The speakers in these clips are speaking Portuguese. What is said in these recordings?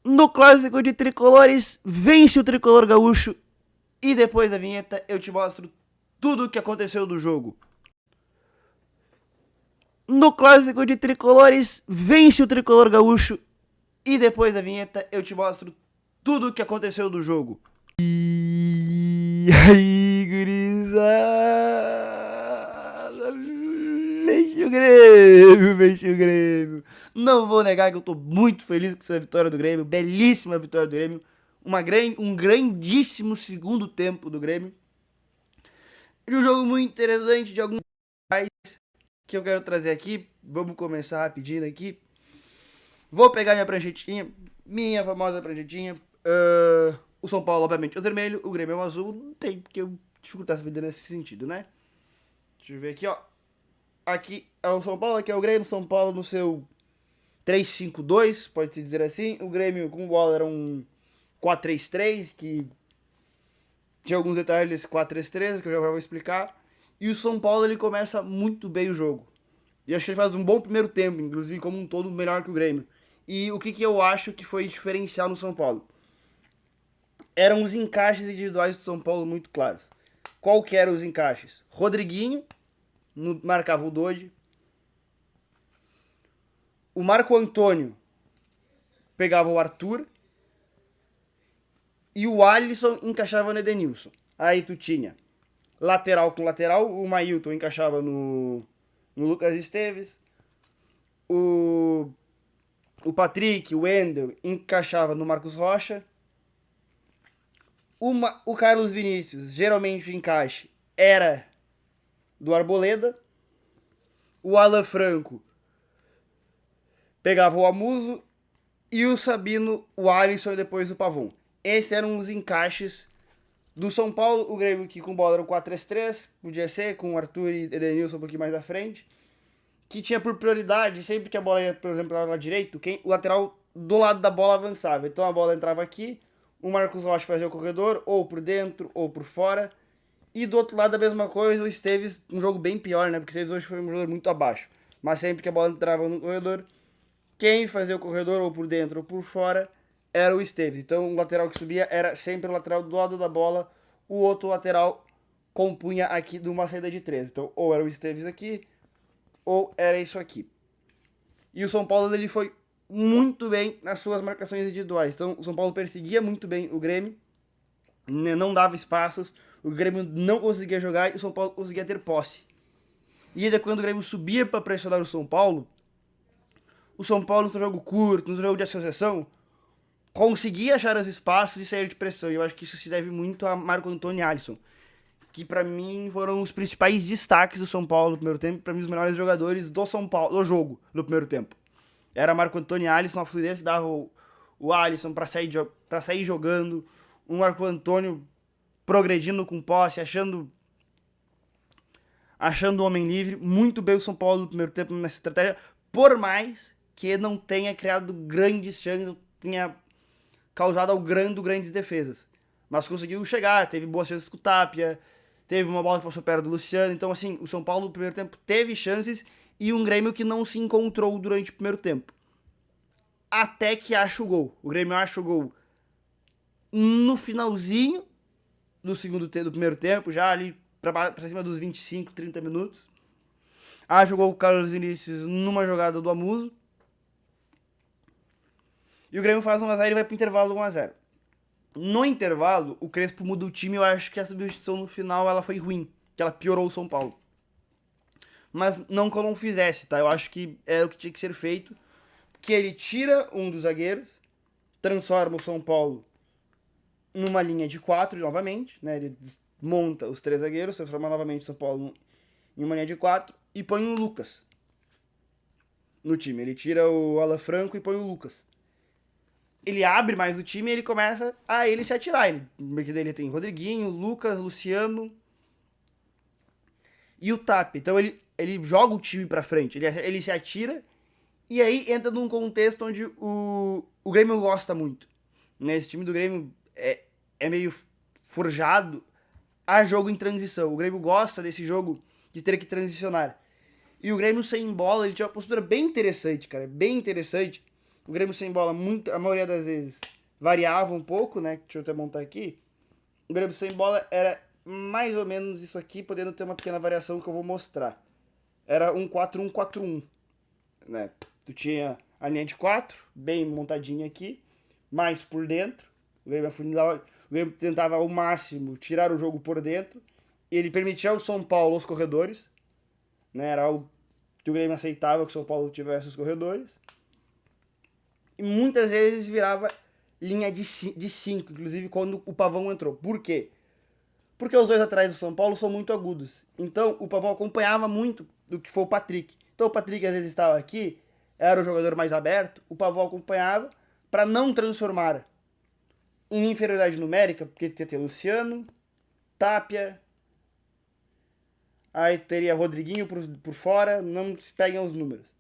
No clássico de tricolores, vence o tricolor gaúcho e depois da vinheta eu te mostro tudo o que aconteceu do jogo. No clássico de tricolores, vence o tricolor gaúcho e depois da vinheta eu te mostro tudo o que aconteceu do jogo. E aí, gurizada, vence o Grêmio, vence o Grêmio. Não vou negar que eu tô muito feliz com essa vitória do Grêmio, belíssima vitória do Grêmio. Um grandíssimo segundo tempo do Grêmio. E um jogo muito interessante de alguns que eu quero trazer aqui. Vamos começar rapidinho aqui. Vou pegar minha pranchetinha, minha famosa pranchetinha. O São Paulo, obviamente, é o vermelho, o Grêmio é o azul. Não tem porque eu dificultar essa vida nesse sentido, né? Deixa eu ver aqui, ó. Aqui é o São Paulo, aqui é o Grêmio. São Paulo no seu 3-5-2, pode-se dizer assim. O Grêmio com bola era um 4-3-3, que tinha alguns detalhes desse 4-3-3, que eu já vou explicar. E o São Paulo, ele começa muito bem o jogo. E acho que ele faz um bom primeiro tempo, inclusive como um todo melhor que o Grêmio. E o que eu acho que foi diferencial no São Paulo? Eram os encaixes individuais do São Paulo muito claros. Qual que eram os encaixes? Rodriguinho marcava o Dodge. O Marco Antônio pegava o Arthur. E o Alisson encaixava no Edenilson. Aí tu tinha lateral com lateral. O Mailton encaixava no Lucas Esteves. O Patrick, o Wendel, encaixava no Marcos Rocha. O Carlos Vinícius, geralmente o encaixe era do Arboleda. O Alan Franco pegava o Amuso. E o Sabino, o Alisson e depois o Pavon. Esses eram os encaixes do São Paulo. O Grêmio que com bola era o 4-3-3, podia ser, com o Arthur e Edenilson um pouquinho mais à frente. Que tinha por prioridade, sempre que a bola ia, por exemplo, para o lado direito, o lateral do lado da bola avançava. Então a bola entrava aqui, o Marcos Rocha fazia o corredor, ou por dentro, ou por fora. E do outro lado a mesma coisa, o Esteves, um jogo bem pior, né? Porque o Esteves hoje foi um jogador muito abaixo. Mas sempre que a bola entrava no corredor, quem fazia o corredor ou por dentro ou por fora era o Esteves. Então o lateral que subia era sempre o lateral do lado da bola, o outro lateral compunha aqui de uma saída de 3. Então ou era o Esteves aqui, ou era isso aqui. E o São Paulo ele foi muito bem nas suas marcações individuais. Então o São Paulo perseguia muito bem o Grêmio, não dava espaços, o Grêmio não conseguia jogar e o São Paulo conseguia ter posse. E ainda quando o Grêmio subia para pressionar o São Paulo no seu jogo curto, no seu jogo de associação, conseguia achar os espaços e sair de pressão. E eu acho que isso se deve muito a Marco Antônio e Alisson, que para mim foram os principais destaques do São Paulo no primeiro tempo, para mim os melhores jogadores do São Paulo, do jogo, no primeiro tempo. Era Marco Antônio e Alisson, a fluidez que dava o Alisson para sair jogando, o Marco Antônio progredindo com posse, achando o homem livre. Muito bem o São Paulo no primeiro tempo nessa estratégia, por mais que não tenha criado grandes chances, tenha causado grandes defesas. Mas conseguiu chegar, teve boas chances com o Tapia, teve uma bola que passou perto do Luciano. Então, assim, o São Paulo no primeiro tempo teve chances e um Grêmio que não se encontrou durante o primeiro tempo. Até que acha o gol. O Grêmio acha o gol no finalzinho do primeiro tempo, já ali pra cima dos 25, 30 minutos. Acha o gol o Carlos Vinícius numa jogada do Amuso. E o Grêmio faz 1x0 e vai pro intervalo 1x0. No intervalo, o Crespo muda o time e eu acho que essa substituição no final ela foi ruim, que ela piorou o São Paulo. Mas não que eu não fizesse, tá? Eu acho que é o que tinha que ser feito, que ele tira um dos zagueiros, transforma o São Paulo numa linha de 4 novamente, né? Ele desmonta os 3 zagueiros, transforma novamente o São Paulo em uma linha de 4 e põe o Lucas no time. Ele tira o Alan Franco e põe o Lucas. Ele abre mais o time e ele começa a ele se atirar. Ele tem Rodriguinho, Lucas, Luciano e o Tap. Então ele joga o time pra frente, ele se atira e aí entra num contexto onde o Grêmio gosta muito. Né? Esse time do Grêmio é meio forjado a jogo em transição. O Grêmio gosta desse jogo de ter que transicionar. E o Grêmio sem bola, ele tinha uma postura bem interessante, cara. Bem interessante. o Grêmio sem bola, a maioria das vezes, variava um pouco, né? Deixa eu até montar aqui. O Grêmio sem bola era mais ou menos isso aqui, podendo ter uma pequena variação que eu vou mostrar. Era um 4-1-4-1, né? Tu tinha a linha de 4, bem montadinha aqui, mais por dentro. O Grêmio tentava ao máximo tirar o jogo por dentro. Ele permitia ao São Paulo os corredores, né? Era algo que o Grêmio aceitava que o São Paulo tivesse os corredores. E muitas vezes virava linha de 5, inclusive quando o Pavão entrou. Por quê? Porque os dois atrás do São Paulo são muito agudos. Então o Pavão acompanhava muito do que foi o Patrick. Então o Patrick às vezes estava aqui, era o jogador mais aberto, o Pavão acompanhava para não transformar em inferioridade numérica, porque tinha que ter Luciano, Tapia, aí teria Rodriguinho por fora, não se peguem os números.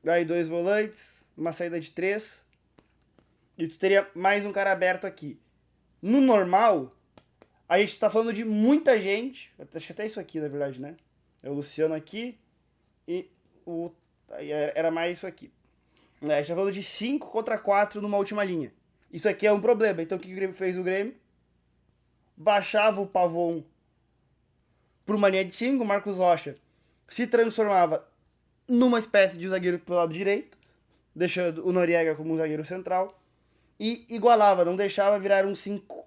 Aí 2 volantes, uma saída de 3, e tu teria mais um cara aberto aqui. No normal, a gente tá falando de muita gente, acho que até isso aqui, na verdade, né? É o Luciano aqui e era mais isso aqui. A gente tá falando de 5 contra 4 numa última linha. Isso aqui é um problema. Então o que o Grêmio fez? O Grêmio baixava o Pavon por uma linha de 5, o Marcos Rocha se transformava numa espécie de zagueiro pelo lado direito, deixando o Noriega como um zagueiro central, e igualava, não deixava virar um 5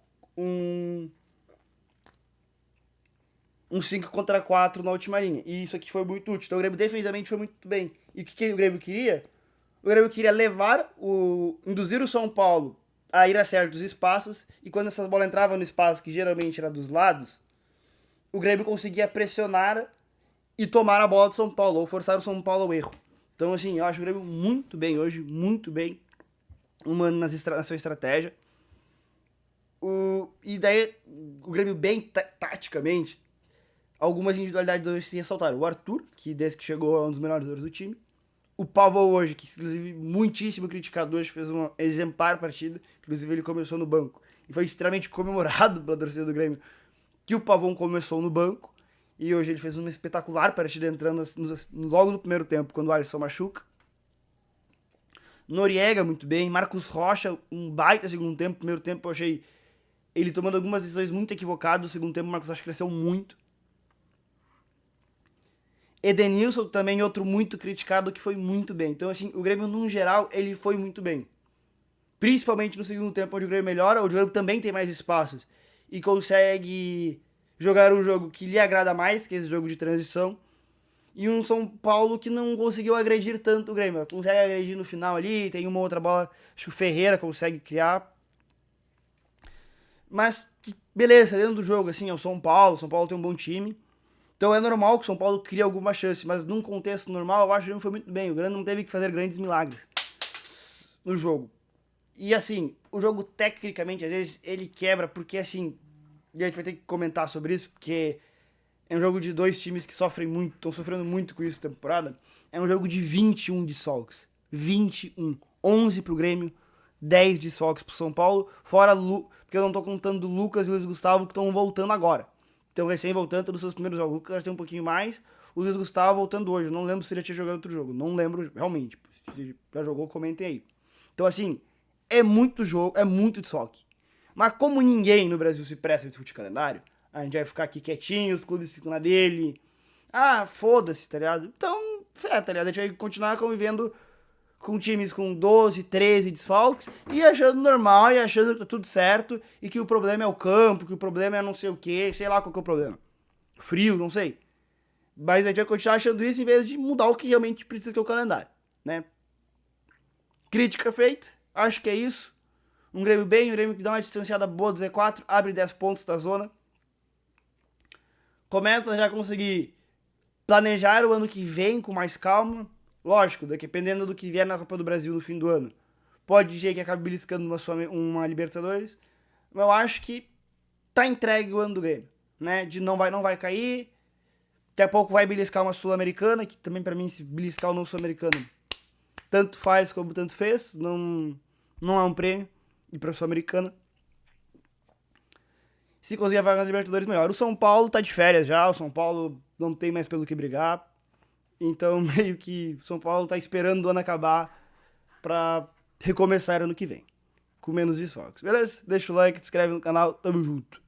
contra 4 na última linha. E isso aqui foi muito útil. Então o Grêmio defensivamente foi muito bem. E o que o Grêmio queria? O Grêmio queria induzir o São Paulo a ir a certos espaços, e quando essas bolas entravam no espaço, que geralmente era dos lados, o Grêmio conseguia pressionar e tomar a bola do São Paulo, ou forçar o São Paulo ao erro. Então, assim, eu acho o Grêmio muito bem hoje, muito bem humano na sua estratégia. E daí, o Grêmio bem taticamente, algumas individualidades hoje se ressaltaram. O Arthur, que desde que chegou é um dos melhores jogadores do time. O Pavão hoje, que inclusive muitíssimo criticado hoje, fez uma exemplar partida. Inclusive ele começou no banco. E foi extremamente comemorado pela torcida do Grêmio que o Pavão começou no banco. E hoje ele fez uma espetacular partida entrando logo no primeiro tempo, quando o Alisson machuca. Noriega muito bem. Marcos Rocha, um baita segundo tempo. Primeiro tempo eu achei ele tomando algumas decisões muito equivocadas. No segundo tempo o Marcos Rocha cresceu muito. Edenilson também, outro muito criticado, que foi muito bem. Então, assim, o Grêmio, no geral, ele foi muito bem. Principalmente no segundo tempo, onde o Grêmio melhora, onde o Grêmio também tem mais espaços e consegue jogar um jogo que lhe agrada mais, que é esse jogo de transição. E um São Paulo que não conseguiu agredir tanto o Grêmio. Consegue agredir no final ali, tem uma outra bola, acho que o Ferreira consegue criar. Mas, beleza, dentro do jogo, assim, é o São Paulo tem um bom time. Então é normal que o São Paulo crie alguma chance, mas num contexto normal, eu acho que o Grêmio foi muito bem. O Grêmio não teve que fazer grandes milagres no jogo. E assim, o jogo tecnicamente, às vezes, ele quebra, porque assim, e a gente vai ter que comentar sobre isso, porque é um jogo de dois times que sofrem muito, estão sofrendo muito com isso essa temporada. É um jogo de 21 desfalques. 21. 11 pro Grêmio, 10 desfalques pro São Paulo, fora porque eu não tô contando o Lucas e o Luiz Gustavo que estão voltando agora. Então, recém voltando dos seus primeiros jogos. O Lucas tem um pouquinho mais. O Luiz Gustavo voltando hoje. Eu não lembro se ele tinha jogado outro jogo. Não lembro, realmente. Se já jogou, comentem aí. Então, assim, é muito jogo, é muito desfoque. Mas como ninguém no Brasil se presta a discutir calendário, a gente vai ficar aqui quietinho, os clubes ficam na dele. Ah, foda-se, tá ligado? Então, tá ligado? A gente vai continuar convivendo com times com 12, 13 desfalques e achando normal e achando que tá tudo certo e que o problema é o campo, que o problema é não sei o que, sei lá qual que é o problema. Frio, não sei. Mas a gente vai continuar achando isso em vez de mudar o que realmente precisa, que é o calendário, né? Crítica feita, acho que é isso. Um Grêmio bem, um Grêmio que dá uma distanciada boa do Z4, abre 10 pontos da zona. Começa já a conseguir planejar o ano que vem com mais calma. Lógico, dependendo do que vier na Copa do Brasil no fim do ano, pode ser que acabe beliscando uma Libertadores, mas eu acho que tá entregue o ano do Grêmio, né? De não vai cair, daqui a pouco vai beliscar uma Sul-Americana, que também pra mim, se beliscar ou não Sul-Americana, tanto faz como tanto fez, não é um prêmio, e pra Sul-Americana. Se conseguir a vaga na Libertadores, melhor. O São Paulo tá de férias já, o São Paulo não tem mais pelo que brigar. Então, meio que o São Paulo tá esperando o ano acabar pra recomeçar ano que vem, com menos desfalques, beleza? Deixa o like, se inscreve no canal, tamo junto.